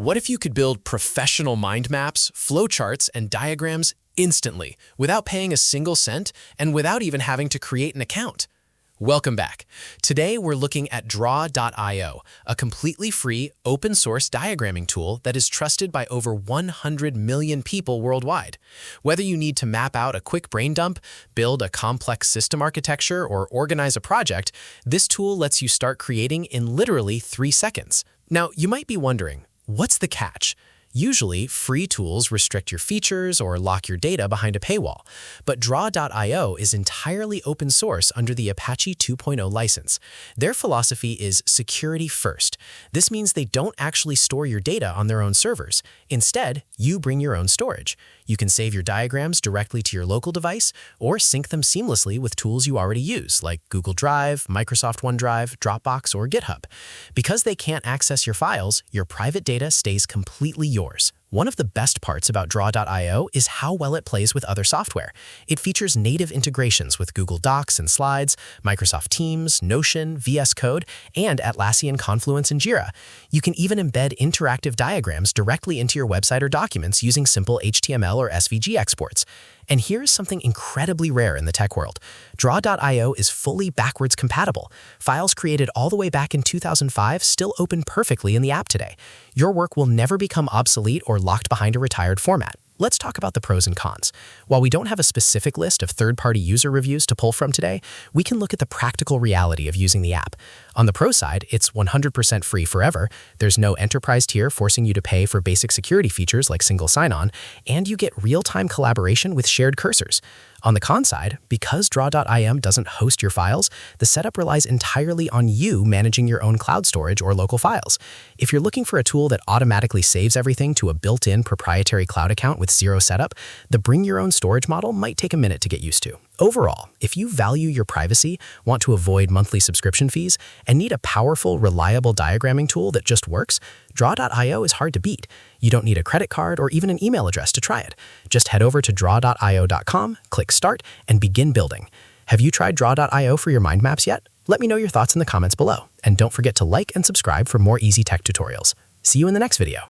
What if you could build professional mind maps, flowcharts, and diagrams instantly, without paying a single cent and without even having to create an account? Welcome back. Today we're looking at Draw.io, a completely free, open-source diagramming tool that is trusted by over 100 million people worldwide. Whether you need to map out a quick brain dump, build a complex system architecture, or organize a project, this tool lets you start creating in literally 3 seconds. Now, you might be wondering, what's the catch? Usually, free tools restrict your features or lock your data behind a paywall, but Draw.io is entirely open source under the Apache 2.0 license. Their philosophy is security first. This means they don't actually store your data on their own servers. Instead, you bring your own storage. You can save your diagrams directly to your local device or sync them seamlessly with tools you already use, like Google Drive, Microsoft OneDrive, Dropbox, or GitHub. Because they can't access your files, your private data stays completely yours. One of the best parts about Draw.io is how well it plays with other software. It features native integrations with Google Docs and Slides, Microsoft Teams, Notion, VS Code, and Atlassian Confluence and Jira. You can even embed interactive diagrams directly into your website or documents using simple HTML or SVG exports. And here's something incredibly rare in the tech world. Draw.io is fully backwards compatible. Files created all the way back in 2005 still open perfectly in the app today. Your work will never become obsolete or locked behind a retired format. Let's talk about the pros and cons. While we don't have a specific list of third-party user reviews to pull from today, we can look at the practical reality of using the app. On the pro side, it's 100% free forever. There's no enterprise tier forcing you to pay for basic security features like single sign-on, and you get real-time collaboration with shared cursors. On the con side, because Draw.io doesn't host your files, the setup relies entirely on you managing your own cloud storage or local files. If you're looking for a tool that automatically saves everything to a built-in proprietary cloud account with zero setup, the bring your own storage model might take a minute to get used to. Overall, if you value your privacy, want to avoid monthly subscription fees, and need a powerful, reliable diagramming tool that just works, Draw.io is hard to beat. You don't need a credit card or even an email address to try it. Just head over to draw.io.com, click Start, and begin building. Have you tried Draw.io for your mind maps yet? Let me know your thoughts in the comments below. And don't forget to like and subscribe for more easy tech tutorials. See you in the next video.